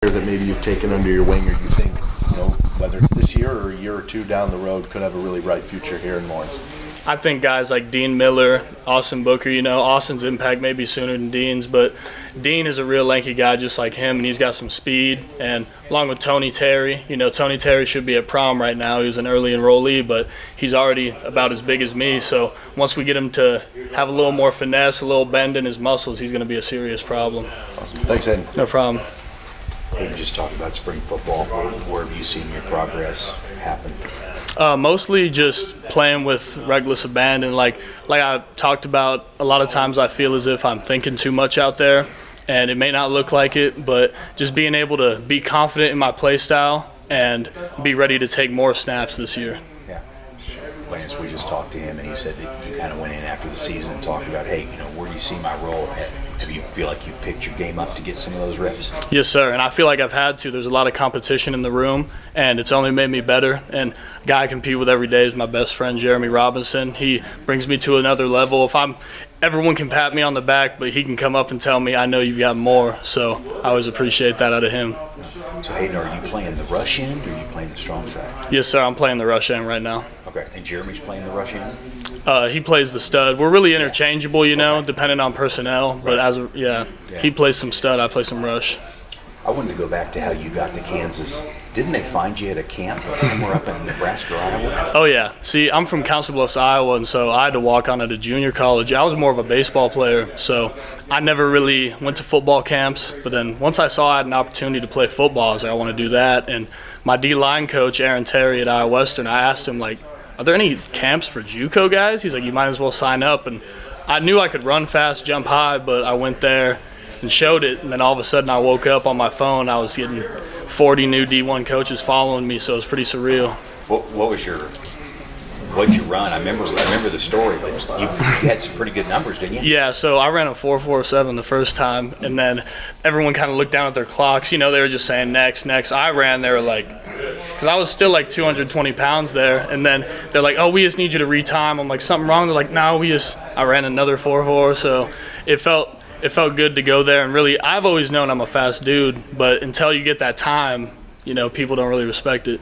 here that maybe you've taken under your wing, or you think, whether it's this year or a year or two down the road, could have a really bright future here in Lawrence? I think guys like Dean Miller, Austin Booker, Austin's impact may be sooner than Dean's, but Dean is a real lanky guy just like him, and he's got some speed. And along with Tony Terry, Tony Terry should be at prom right now. He was an early enrollee, but he's already about as big as me. So once we get him to have a little more finesse, a little bend in his muscles, he's going to be a serious problem. Awesome. Thanks, Hayden. No problem. Hayden, just talk about spring football. Where have you seen your progress happen? Mostly just playing with reckless abandon. Like I talked about, a lot of times I feel as if I'm thinking too much out there, and it may not look like it, but just being able to be confident in my play style and be ready to take more snaps this year. Yeah. Lance, we just talked to him, and he said that you kind of went in after the season and talked about, hey, where do you see my role? Do you feel like you've picked your game up to get some of those reps? Yes, sir, and I feel like I've had to. There's a lot of competition in the room, and it's only made me better. And a guy I compete with every day is my best friend, Jeremy Robinson. He brings me to another level. Everyone can pat me on the back, but he can come up and tell me, I know you've got more. So I always appreciate that out of him. So, Hayden, are you playing the rush end, or are you playing the strong side? Yes, sir, I'm playing the rush end right now. Okay, and Jeremy's playing the rush end? He plays the stud. We're really interchangeable, depending on personnel. But he plays some stud, I play some rush. I wanted to go back to how you got to Kansas. Didn't they find you at a camp somewhere up in Nebraska or Iowa? Oh, yeah. See, I'm from Council Bluffs, Iowa, and so I had to walk on at a junior college. I was more of a baseball player, so I never really went to football camps. But then once I saw I had an opportunity to play football, I was like, I want to do that. And my D-line coach, Aaron Terry at Iowa Western, I asked him, are there any camps for JUCO guys? He's like, you might as well sign up. And I knew I could run fast, jump high, but I went there and showed it, and then all of a sudden I woke up on my phone. I was getting 40 new D1 coaches following me, so it was pretty surreal. What'd you run? I remember the story, but you had some pretty good numbers, didn't you? Yeah, so I ran a 4.47 the first time, and then everyone kind of looked down at their clocks. They were just saying next. I ran there because I was still 220 pounds there, and then they're like, oh, we just need you to retime. I'm like, something wrong? They're like, no, I ran another 4.4, so it felt good to go there. And really, I've always known I'm a fast dude, but until you get that time, people don't really respect it.